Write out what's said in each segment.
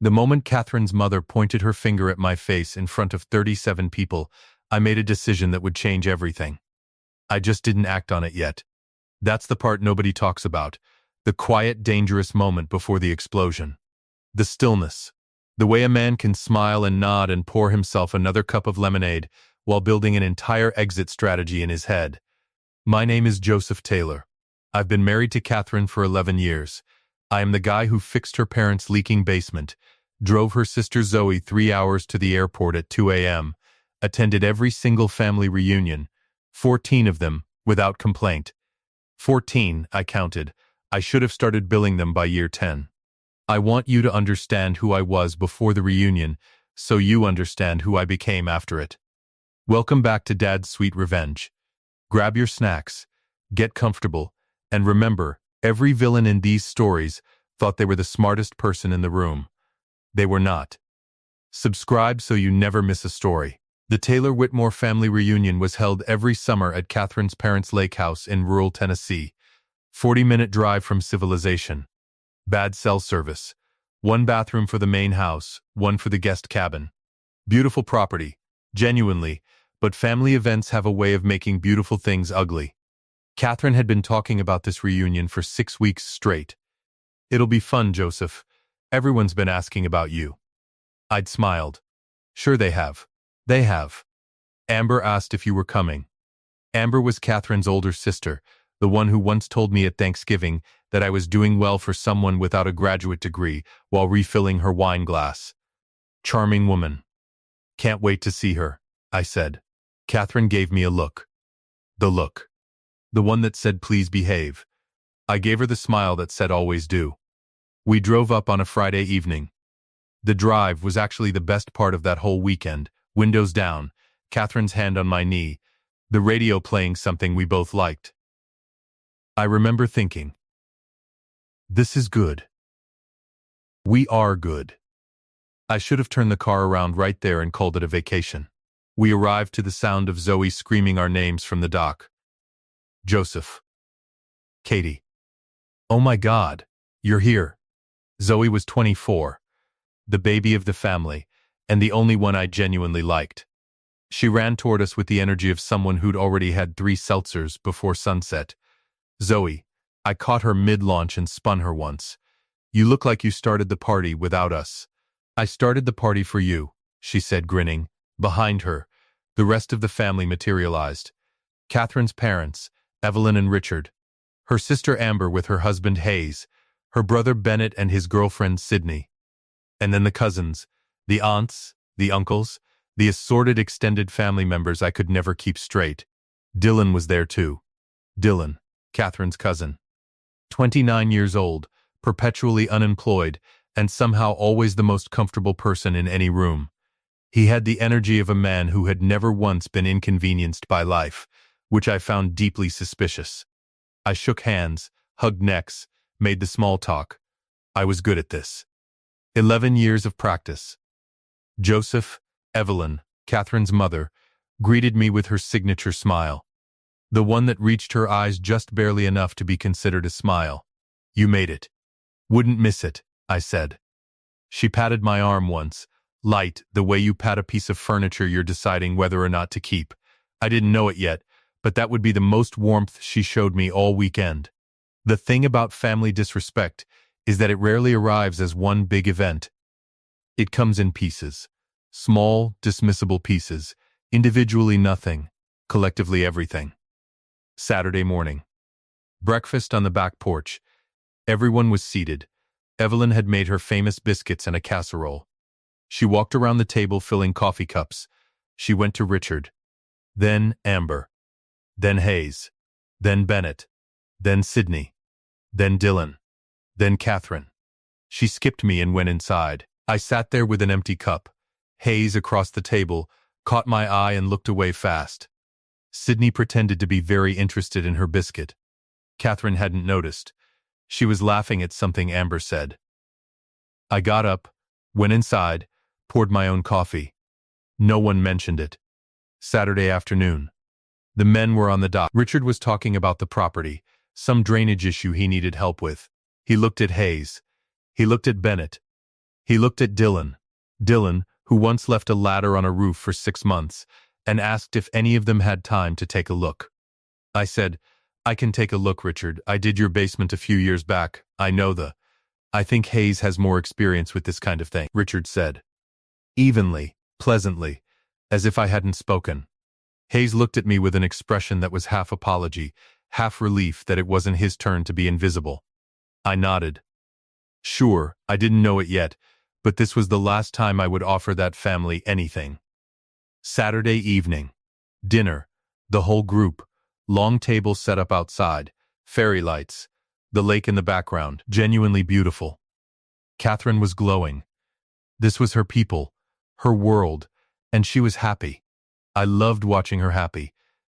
The moment Catherine's mother pointed her finger at my face in front of 37 people, I made a decision that would change everything. I just didn't act on it yet. That's the part nobody talks about. The quiet, dangerous moment before the explosion. The stillness. The way a man can smile and nod and pour himself another cup of lemonade while building an entire exit strategy in his head. My name is Joseph Taylor. I've been married to Catherine for 11 years. I am the guy who fixed her parents' leaking basement, drove her sister Zoe 3 hours to the airport at 2 a.m., attended every single family reunion, 14 of them, without complaint. 14, I counted. I should have started billing them by year 10. I want you to understand who I was before the reunion, so you understand who I became after it. Welcome back to Dad's Sweet Revenge. Grab your snacks, get comfortable, and remember, every villain in these stories thought they were the smartest person in the room. They were not. Subscribe so you never miss a story. The Taylor Whitmore family reunion was held every summer at Catherine's parents' lake house in rural Tennessee. 40-minute drive from civilization. Bad cell service. 1 bathroom for the main house, 1 for the guest cabin. Beautiful property. Genuinely, but family events have a way of making beautiful things ugly. Catherine had been talking about this reunion for 6 weeks straight. It'll be fun, Joseph. Everyone's been asking about you. I'd smiled. Sure they have. They have. Amber asked if you were coming. Amber was Catherine's older sister, the one who once told me at Thanksgiving that I was doing well for someone without a graduate degree while refilling her wine glass. Charming woman. Can't wait to see her, I said. Catherine gave me a look. The look. The one that said please behave. I gave her the smile that said always do. We drove up on a Friday evening. The drive was actually the best part of that whole weekend. Windows down, Catherine's hand on my knee, the radio playing something we both liked. I remember thinking, this is good. We are good. I should have turned the car around right there and called it a vacation. We arrived to the sound of Zoe screaming our names from the dock. Joseph. Katie. Oh my God, you're here. Zoe was 24, the baby of the family, and the only one I genuinely liked. She ran toward us with the energy of someone who'd already had 3 seltzers before sunset. Zoe, I caught her mid-launch and spun her once. You look like you started the party without us. I started the party for you, she said, grinning. Behind her, the rest of the family materialized. Catherine's parents, Evelyn and Richard. Her sister Amber with her husband Hayes. Her brother Bennett and his girlfriend Sydney. And then the cousins, the aunts, the uncles, the assorted extended family members I could never keep straight. Dylan was there too. Dylan, Catherine's cousin. 29 years old, perpetually unemployed, and somehow always the most comfortable person in any room. He had the energy of a man who had never once been inconvenienced by life, which I found deeply suspicious. I shook hands, hugged necks, made the small talk. I was good at this. 11 years of practice. Joseph, Evelyn, Catherine's mother, greeted me with her signature smile. The one that reached her eyes just barely enough to be considered a smile. You made it. Wouldn't miss it, I said. She patted my arm once, light, the way you pat a piece of furniture you're deciding whether or not to keep. I didn't know it yet, but that would be the most warmth she showed me all weekend. The thing about family disrespect is that it rarely arrives as one big event. It comes in pieces. Small, dismissible pieces. Individually nothing, collectively everything. Saturday morning. Breakfast on the back porch. Everyone was seated. Evelyn had made her famous biscuits and a casserole. She walked around the table filling coffee cups. She went to Richard. Then Amber. Then Hayes. Then Bennett. Then Sydney. Then Dylan. Then Catherine. She skipped me and went inside. I sat there with an empty cup. Hayes across the table caught my eye and looked away fast. Sydney pretended to be very interested in her biscuit. Catherine hadn't noticed. She was laughing at something Amber said. I got up, went inside, poured my own coffee. No one mentioned it. Saturday afternoon. The men were on the dock. Richard was talking about the property, some drainage issue he needed help with. He looked at Hayes. He looked at Bennett. He looked at Dylan. Dylan, who once left a ladder on a roof for 6 months, and asked if any of them had time to take a look. I said, I can take a look, Richard. I did your basement a few years back. I think Hayes has more experience with this kind of thing, Richard said. Evenly, pleasantly, as if I hadn't spoken. Hayes looked at me with an expression that was half apology, half relief that it wasn't his turn to be invisible. I nodded. Sure, I didn't know it yet, but this was the last time I would offer that family anything. Saturday evening. Dinner. The whole group. Long table set up outside. Fairy lights. The lake in the background. Genuinely beautiful. Catherine was glowing. This was her people, her world, and she was happy. I loved watching her happy.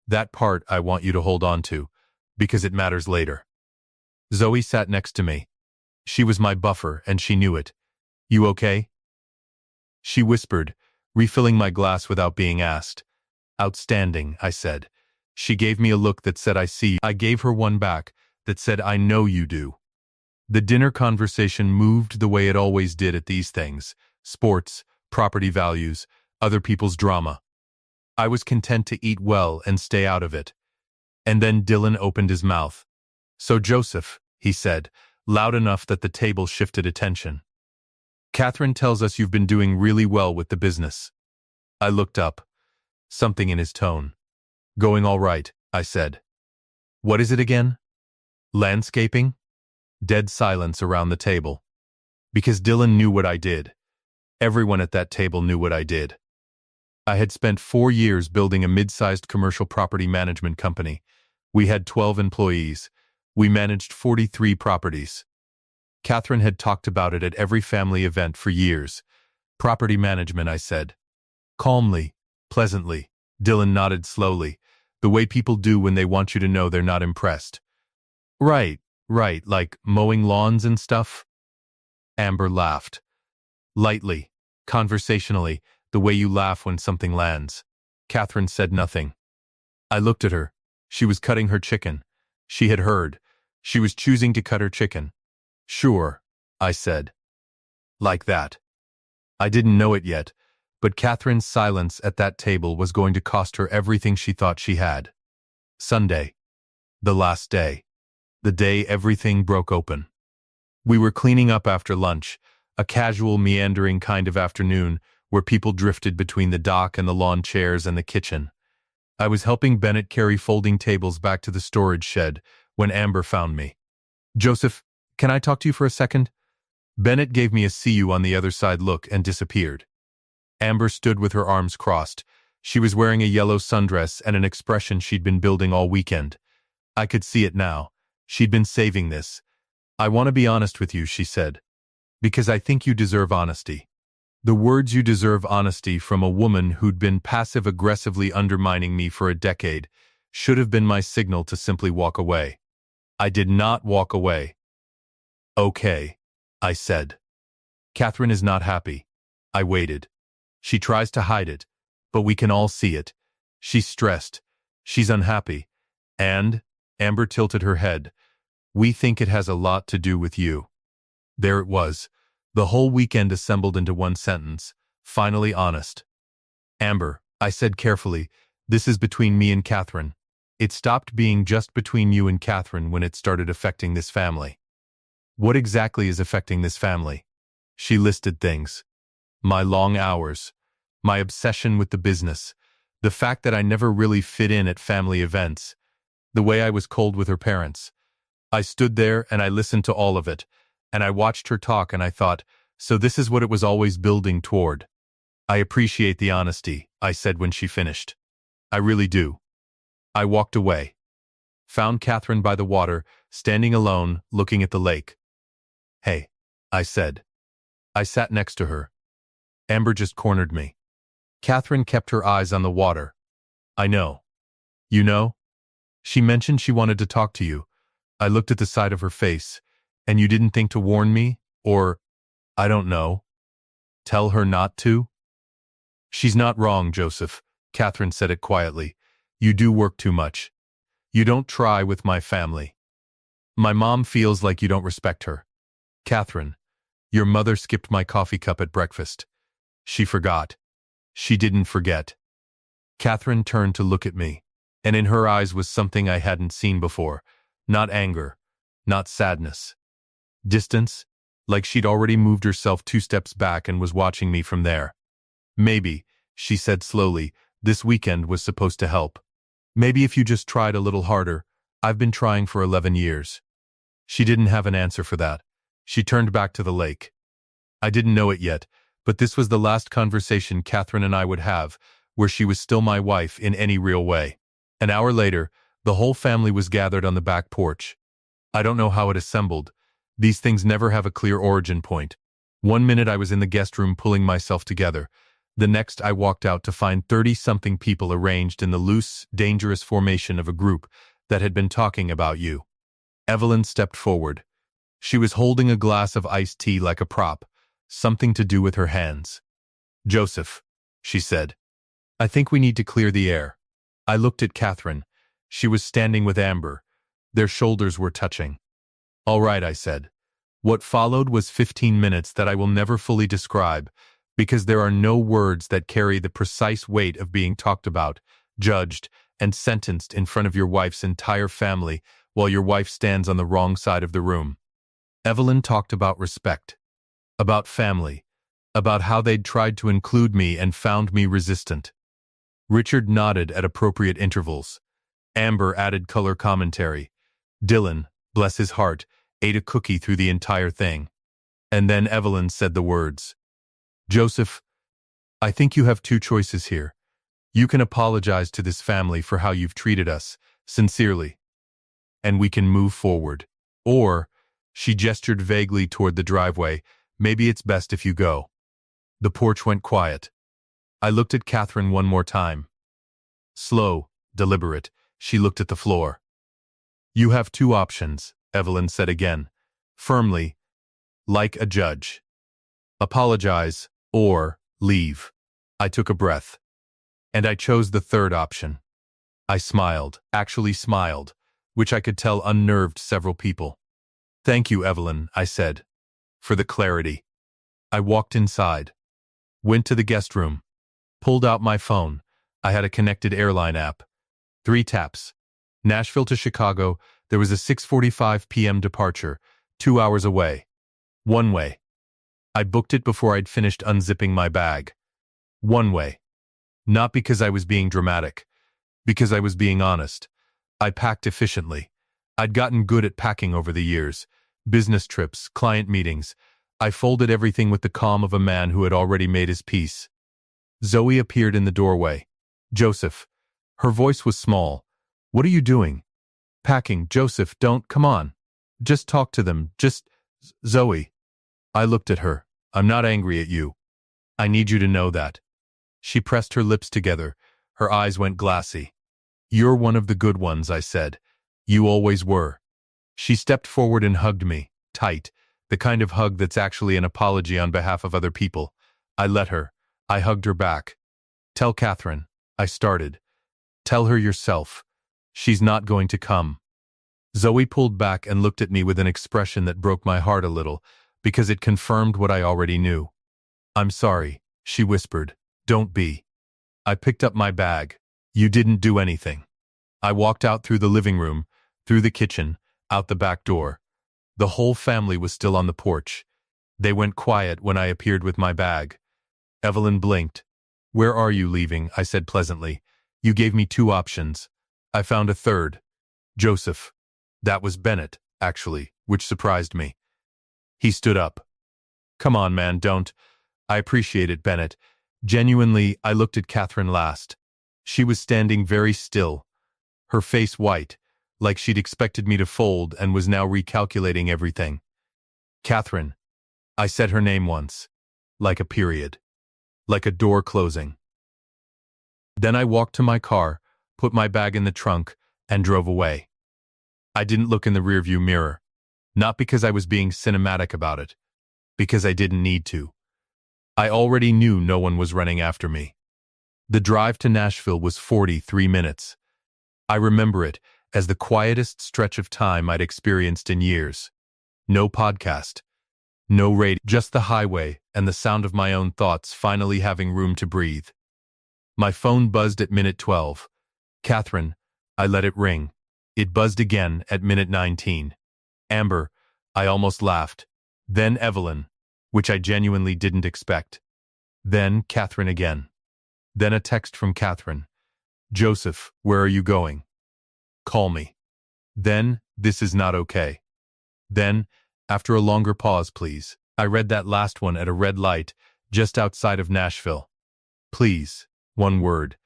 That part I want you to hold on to, because it matters later. Zoe sat next to me. She was my buffer, and she knew it. You okay? She whispered, refilling my glass without being asked. Outstanding, I said. She gave me a look that said I see. I gave her one back that said I know you do. The dinner conversation moved the way it always did at these things. Sports, property values, other people's drama. I was content to eat well and stay out of it. And then Dylan opened his mouth. So Joseph, he said, loud enough that the table shifted attention. Catherine tells us you've been doing really well with the business. I looked up. Something in his tone. Going all right, I said. What is it again? Landscaping? Dead silence around the table. Because Dylan knew what I did. Everyone at that table knew what I did. I had spent 4 years building a mid-sized commercial property management company. We had 12 employees. We managed 43 properties. Catherine had talked about it at every family event for years. Property management, I said. Calmly, pleasantly. Dylan nodded slowly, the way people do when they want you to know they're not impressed. Right, like mowing lawns and stuff? Amber laughed. Lightly, conversationally, the way you laugh when something lands. Catherine said nothing. I looked at her. She was cutting her chicken. She had heard. She was choosing to cut her chicken. Sure, I said. Like that. I didn't know it yet, but Catherine's silence at that table was going to cost her everything she thought she had. Sunday. The last day. The day everything broke open. We were cleaning up after lunch, a casual, meandering kind of afternoon where people drifted between the dock and the lawn chairs and the kitchen. I was helping Bennett carry folding tables back to the storage shed when Amber found me. Joseph, can I talk to you for a second? Bennett gave me a see you on the other side look and disappeared. Amber stood with her arms crossed. She was wearing a yellow sundress and an expression she'd been building all weekend. I could see it now. She'd been saving this. I want to be honest with you, she said. Because I think you deserve honesty. The words "you deserve honesty" from a woman who'd been passive-aggressively undermining me for a decade should have been my signal to simply walk away. I did not walk away. Okay, I said. Catherine is not happy. I waited. She tries to hide it, but we can all see it. She's stressed. She's unhappy. And, Amber tilted her head, we think it has a lot to do with you. There it was. The whole weekend assembled into one sentence. Finally honest. Amber, I said carefully, this is between me and Catherine. It stopped being just between you and Catherine when it started affecting this family. What exactly is affecting this family? She listed things. My long hours. My obsession with the business. The fact that I never really fit in at family events. The way I was cold with her parents. I stood there and I listened to all of it, and I watched her talk and I thought, so this is what it was always building toward. I appreciate the honesty, I said when she finished. I really do. I walked away. Found Catherine by the water, standing alone, looking at the lake. Hey, I said. I sat next to her. Amber just cornered me. Catherine kept her eyes on the water. I know. You know? She mentioned she wanted to talk to you. I looked at the side of her face. And you didn't think to warn me? Or, I don't know. Tell her not to? She's not wrong, Joseph. Catherine said it quietly. You do work too much. You don't try with my family. My mom feels like you don't respect her. Catherine, Your mother skipped my coffee cup at breakfast. She forgot. She didn't forget. Catherine turned to look at me, and in her eyes was something I hadn't seen before. Not anger, not sadness. Distance, like she'd already moved herself 2 steps back and was watching me from there. Maybe, she said slowly, this weekend was supposed to help. Maybe if you just tried a little harder. I've been trying for 11 years. She didn't have an answer for that. She turned back to the lake. I didn't know it yet, but this was the last conversation Catherine and I would have, where she was still my wife in any real way. An hour later, the whole family was gathered on the back porch. I don't know how it assembled. These things never have a clear origin point. 1 minute I was in the guest room pulling myself together. The next I walked out to find 30-something people arranged in the loose, dangerous formation of a group that had been talking about you. Evelyn stepped forward. She was holding a glass of iced tea like a prop, something to do with her hands. Joseph, she said, I think we need to clear the air. I looked at Catherine. She was standing with Amber. Their shoulders were touching. All right, I said. What followed was 15 minutes that I will never fully describe, because there are no words that carry the precise weight of being talked about, judged, and sentenced in front of your wife's entire family while your wife stands on the wrong side of the room. Evelyn talked about respect, about family, about how they'd tried to include me and found me resistant. Richard nodded at appropriate intervals. Amber added color commentary. Dylan, bless his heart, ate a cookie through the entire thing. And then Evelyn said the words. Joseph, I think you have 2 choices here. You can apologize to this family for how you've treated us, sincerely, and we can move forward. Or, she gestured vaguely toward the driveway, maybe it's best if you go. The porch went quiet. I looked at Catherine one more time. Slow, deliberate, she looked at the floor. You have 2 options, Evelyn said again, firmly, like a judge. Apologize, or leave. I took a breath. And I chose the 3rd option. I smiled, actually smiled, which I could tell unnerved several people. Thank you, Evelyn, I said, for the clarity. I walked inside, went to the guest room, pulled out my phone. I had a connected airline app. 3 taps. Nashville to Chicago, there was a 6:45 p.m. departure, 2 hours away. One way. I booked it before I'd finished unzipping my bag. One way. Not because I was being dramatic, because I was being honest. I packed efficiently. I'd gotten good at packing over the years. Business trips, client meetings. I folded everything with the calm of a man who had already made his peace. Zoe appeared in the doorway. Joseph. Her voice was small. What are you doing? Packing. Joseph, don't, come on. Just talk to them, just, Zoe. I looked at her. I'm not angry at you. I need you to know that. She pressed her lips together. Her eyes went glassy. You're one of the good ones, I said. You always were. She stepped forward and hugged me, tight, the kind of hug that's actually an apology on behalf of other people. I let her. I hugged her back. Tell Catherine, I started. Tell her yourself. She's not going to come. Zoe pulled back and looked at me with an expression that broke my heart a little, because it confirmed what I already knew. I'm sorry, she whispered. Don't be. I picked up my bag. You didn't do anything. I walked out through the living room, through the kitchen, out the back door. The whole family was still on the porch. They went quiet when I appeared with my bag. Evelyn blinked. Where are you leaving? I said pleasantly. You gave me 2 options. I found a 3rd. Joseph. That was Bennett, actually, which surprised me. He stood up. Come on, man, don't. I appreciate it, Bennett. Genuinely, I looked at Catherine last. She was standing very still, her face white, like she'd expected me to fold and was now recalculating everything. Catherine. I said her name once. Like a period. Like a door closing. Then I walked to my car, put my bag in the trunk, and drove away. I didn't look in the rearview mirror. Not because I was being cinematic about it. Because I didn't need to. I already knew no one was running after me. The drive to Nashville was 43 minutes. I remember it as the quietest stretch of time I'd experienced in years. No podcast. No radio, just the highway and the sound of my own thoughts finally having room to breathe. My phone buzzed at minute 12. Catherine, I let it ring. It buzzed again at minute 19. Amber, I almost laughed. Then Evelyn, which I genuinely didn't expect. Then Catherine again. Then a text from Catherine. Joseph, where are you going? Call me. Then, this is not okay. Then, after a longer pause, please. I read that last one at a red light, just outside of Nashville. Please, one word.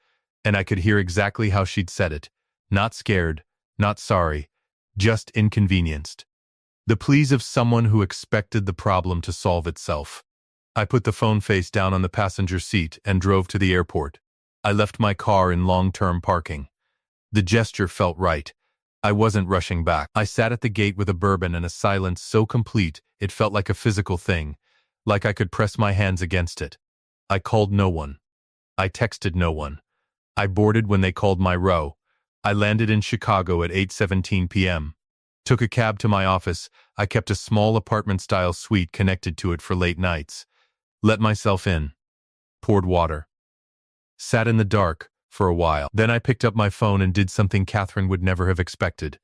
And I could hear exactly how she'd said it. Not scared, not sorry, just inconvenienced. The pleas of someone who expected the problem to solve itself. I put the phone face down on the passenger seat and drove to the airport. I left my car in long-term parking. The gesture felt right. I wasn't rushing back. I sat at the gate with a bourbon and a silence so complete it felt like a physical thing, like I could press my hands against it. I called no one. I texted no one. I boarded when they called my row. I landed in Chicago at 8:17 p.m. Took a cab to my office. I kept a small apartment-style suite connected to it for late nights. Let myself in. Poured water. Sat in the dark for a while. Then I picked up my phone and did something Catherine would never have expected.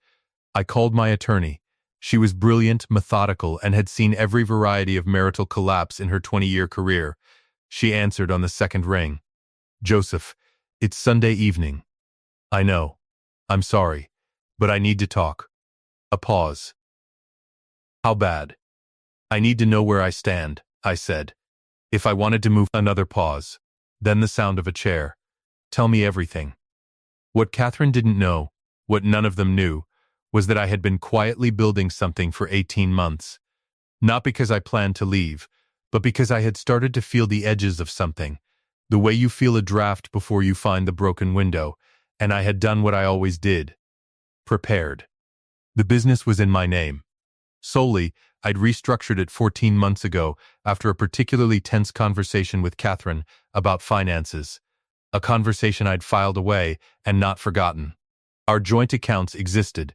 I called my attorney. She was brilliant, methodical, and had seen every variety of marital collapse in her 20-year career. She answered on the second ring. Joseph, it's Sunday evening. I know. I'm sorry. But I need to talk. A pause. How bad? I need to know where I stand, I said. If I wanted to move, another pause. Then the sound of a chair. Tell me everything. What Catherine didn't know, what none of them knew, was that I had been quietly building something for 18 months. Not because I planned to leave, but because I had started to feel the edges of something, the way you feel a draft before you find the broken window, and I had done what I always did. Prepared. The business was in my name. Solely, I'd restructured it 14 months ago after a particularly tense conversation with Catherine about finances. A conversation I'd filed away and not forgotten. Our joint accounts existed,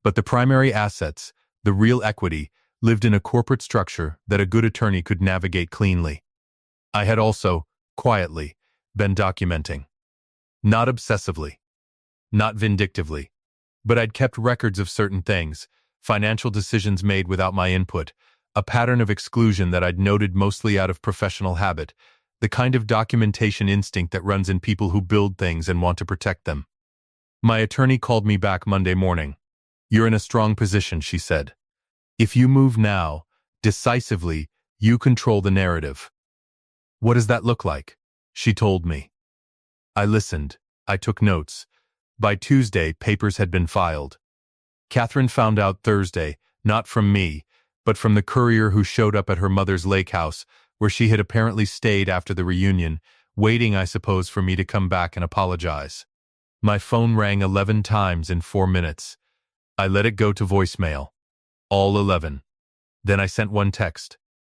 but the primary assets, the real equity, lived in a corporate structure that a good attorney could navigate cleanly. I had also, quietly, been documenting. Not obsessively. Not vindictively. But I'd kept records of certain things, financial decisions made without my input, a pattern of exclusion that I'd noted mostly out of professional habit, the kind of documentation instinct that runs in people who build things and want to protect them. My attorney called me back Monday morning. You're in a strong position, she said. If you move now, decisively, you control the narrative. What does that look like? She told me. I listened. I took notes. By Tuesday, papers had been filed. Catherine found out Thursday, not from me, but from the courier who showed up at her mother's lake house, where she had apparently stayed after the reunion, waiting, I suppose, for me to come back and apologize. My phone rang 11 times in 4 minutes. I let it go to voicemail. All 11. Then I sent one text.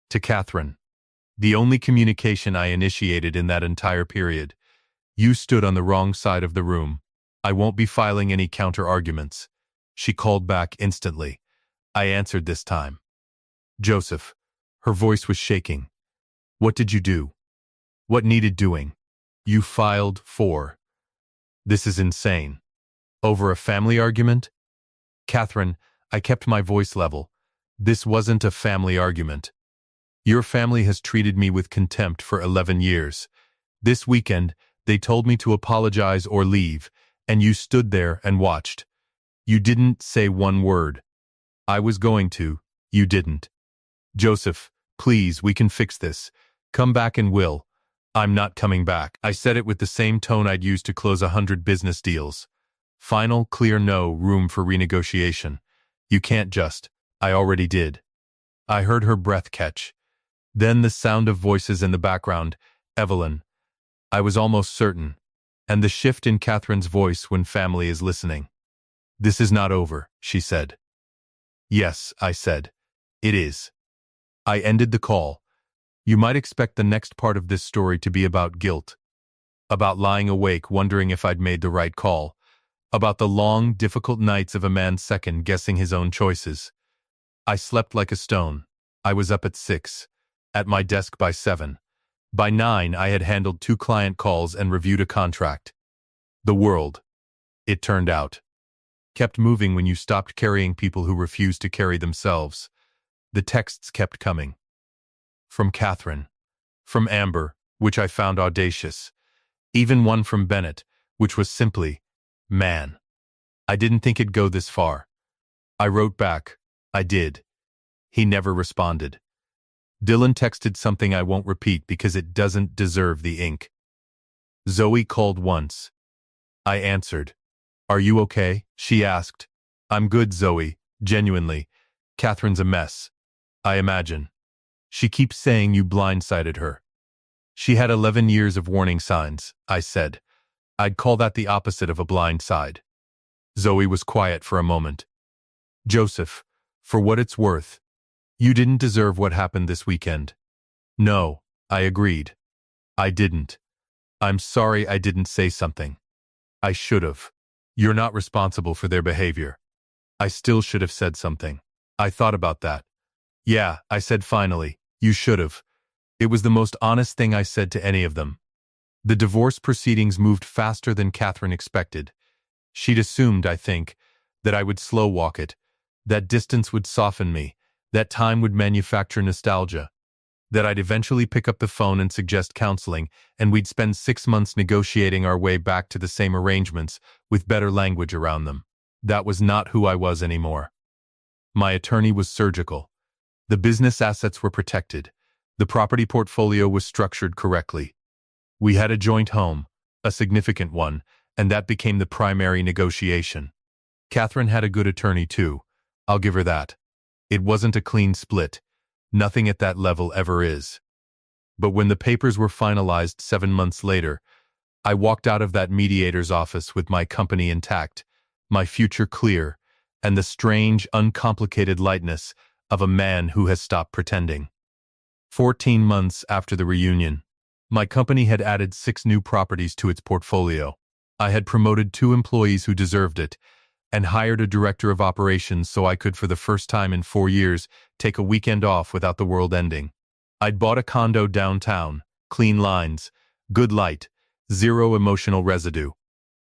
To Catherine. The only communication I initiated in that entire period. You stood on the wrong side of the room. I won't be filing any counter-arguments. She called back instantly. I answered this time. Joseph. Her voice was shaking. What did you do? What needed doing? You filed for. This is insane. Over a family argument? Catherine, I kept my voice level. This wasn't a family argument. Your family has treated me with contempt for 11 years. This weekend, they told me to apologize or leave, and you stood there and watched. You didn't say one word. I was going to. You didn't. Joseph, please, we can fix this. Come back and will. I'm not coming back. I said it with the same tone I'd used to close 100 business deals. Final, clear no room for renegotiation. You can't just. I already did. I heard her breath catch. Then the sound of voices in the background. Evelyn. I was almost certain. And the shift in Catherine's voice when family is listening. This is not over, she said. Yes, I said. It is. I ended the call. You might expect the next part of this story to be about guilt. About lying awake wondering if I'd made the right call. About the long, difficult nights of a man second-guessing his own choices. I slept like a stone. I was up at 6, at my desk by 7. By 9, I had handled 2 client calls and reviewed a contract. The world, it turned out, kept moving when you stopped carrying people who refused to carry themselves. The texts kept coming. From Catherine. From Amber, which I found audacious. Even one from Bennett, which was simply, "Man, I didn't think it'd go this far." I wrote back, "I did." He never responded. Dylan texted something I won't repeat because it doesn't deserve the ink. Zoe called once. I answered. "Are you okay?" she asked. "I'm good, Zoe, genuinely. Catherine's a mess. I imagine. She keeps saying you blindsided her." "She had 11 years of warning signs," I said. "I'd call that the opposite of a blind side." Zoe was quiet for a moment. "Joseph, for what it's worth, you didn't deserve what happened this weekend." "No," I agreed. "I didn't. I'm sorry I didn't say something. I should have. You're not responsible for their behavior. I still should have said something. I thought about that." "Yeah," I said finally, "you should have." It was the most honest thing I said to any of them. The divorce proceedings moved faster than Catherine expected. She'd assumed, I think, that I would slow walk it, that distance would soften me, that time would manufacture nostalgia, that I'd eventually pick up the phone and suggest counseling, and we'd spend 6 months negotiating our way back to the same arrangements with better language around them. That was not who I was anymore. My attorney was surgical. The business assets were protected. The property portfolio was structured correctly. We had a joint home, a significant one, and that became the primary negotiation. Catherine had a good attorney too. I'll give her that. It wasn't a clean split. Nothing at that level ever is. But when the papers were finalized 7 months later, I walked out of that mediator's office with my company intact, my future clear, and the strange, uncomplicated lightness of a man who has stopped pretending. 14 months after the reunion, my company had added 6 new properties to its portfolio. I had promoted 2 employees who deserved it, and hired a director of operations so I could, for the first time in 4 years, take a weekend off without the world ending. I'd bought a condo downtown, clean lines, good light, 0 emotional residue.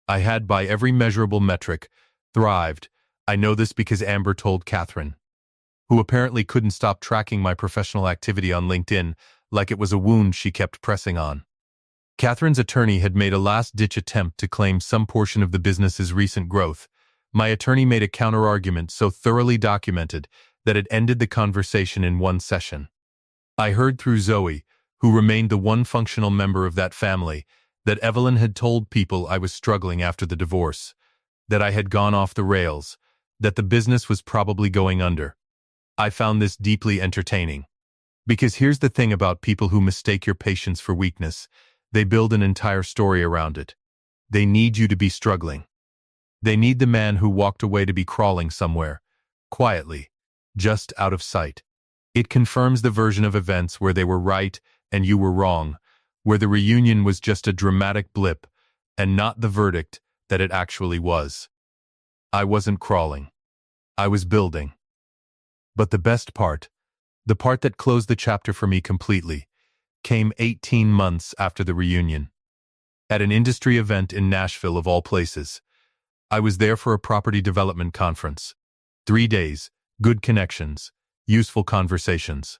I had, by every measurable metric, thrived. I know this because Amber told Catherine, who apparently couldn't stop tracking my professional activity on LinkedIn like it was a wound she kept pressing on. Catherine's attorney had made a last-ditch attempt to claim some portion of the business's recent growth. My attorney made a counter-argument so thoroughly documented that it ended the conversation in one session. I heard through Zoe, who remained the one functional member of that family, that Evelyn had told people I was struggling after the divorce, that I had gone off the rails, that the business was probably going under. I found this deeply entertaining. Because here's the thing about people who mistake your patience for weakness: they build an entire story around it. They need you to be struggling. They need the man who walked away to be crawling somewhere, quietly, just out of sight. It confirms the version of events where they were right and you were wrong, where the reunion was just a dramatic blip and not the verdict that it actually was. I wasn't crawling. I was building. But the best part, the part that closed the chapter for me completely, came 18 months after the reunion. At an industry event in Nashville, of all places. I was there for a property development conference. 3 days, good connections, useful conversations.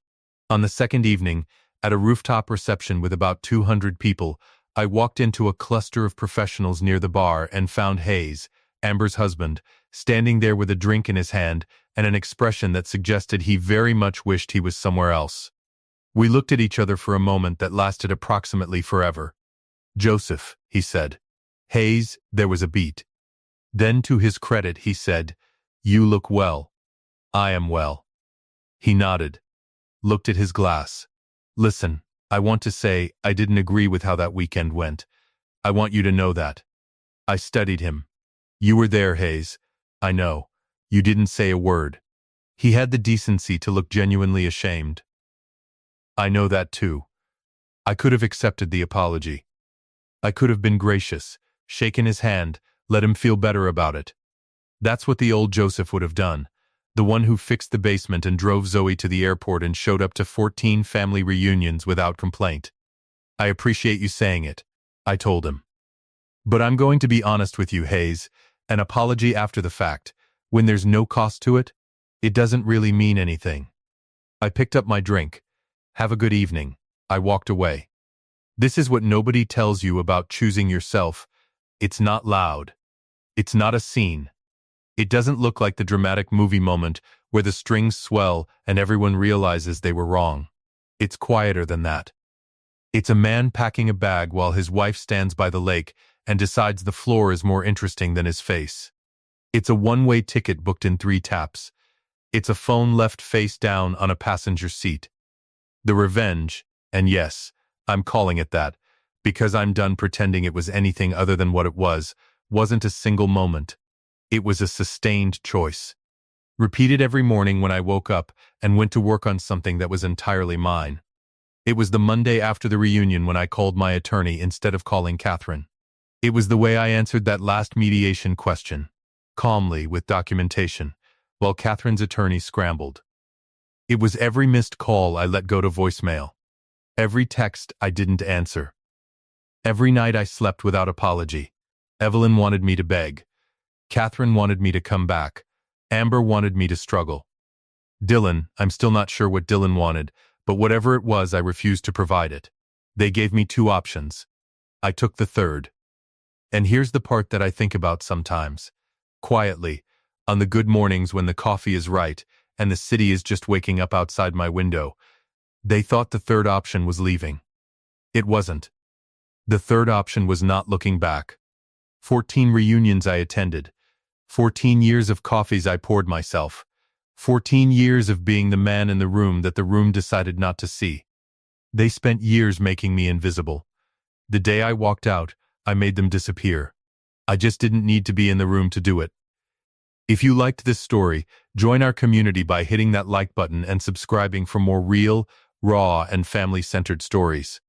On the second evening, at a rooftop reception with about 200 people, I walked into a cluster of professionals near the bar and found Hayes, Amber's husband, standing there with a drink in his hand and an expression that suggested he very much wished he was somewhere else. We looked at each other for a moment that lasted approximately forever. "Joseph," he said. "Hayes," there was a beat. Then, to his credit, he said, "You look well." "I am well." He nodded, looked at his glass. "Listen, I want to say I didn't agree with how that weekend went. I want you to know that." I studied him. "You were there, Hayes. I know. You didn't say a word." He had the decency to look genuinely ashamed. "I know that too. I could have accepted the apology. I could have been gracious, shaken his hand, let him feel better about it. That's what the old Joseph would have done. The one who fixed the basement and drove Zoe to the airport and showed up to 14 family reunions without complaint. I appreciate you saying it, I told him. But I'm going to be honest with you, Hayes. An apology after the fact, when there's no cost to it, it doesn't really mean anything. I picked up my drink. Have a good evening. I walked away. This is what nobody tells you about choosing yourself. It's not loud. It's not a scene. It doesn't look like the dramatic movie moment where the strings swell and everyone realizes they were wrong. It's quieter than that. It's a man packing a bag while his wife stands by the lake and decides the floor is more interesting than his face. It's a one-way ticket booked in 3 taps. It's a phone left face down on a passenger seat. The revenge, and yes, I'm calling it that, because I'm done pretending it was anything other than what it was, wasn't a single moment. It was a sustained choice. Repeated every morning when I woke up and went to work on something that was entirely mine. It was the Monday after the reunion when I called my attorney instead of calling Catherine. It was the way I answered that last mediation question, calmly with documentation, while Catherine's attorney scrambled. It was every missed call I let go to voicemail. Every text I didn't answer. Every night I slept without apology. Evelyn wanted me to beg. Catherine wanted me to come back. Amber wanted me to struggle. Dylan, I'm still not sure what Dylan wanted, but whatever it was, I refused to provide it. They gave me 2 options. I took the third. And here's the part that I think about sometimes. Quietly, on the good mornings when the coffee is right and the city is just waking up outside my window, they thought the third option was leaving. It wasn't. The third option was not looking back. 14 reunions I attended. 14 years of coffees I poured myself. 14 years of being the man in the room that the room decided not to see. They spent years making me invisible. The day I walked out, I made them disappear. I just didn't need to be in the room to do it. If you liked this story, join our community by hitting that like button and subscribing for more real, raw, and family-centered stories.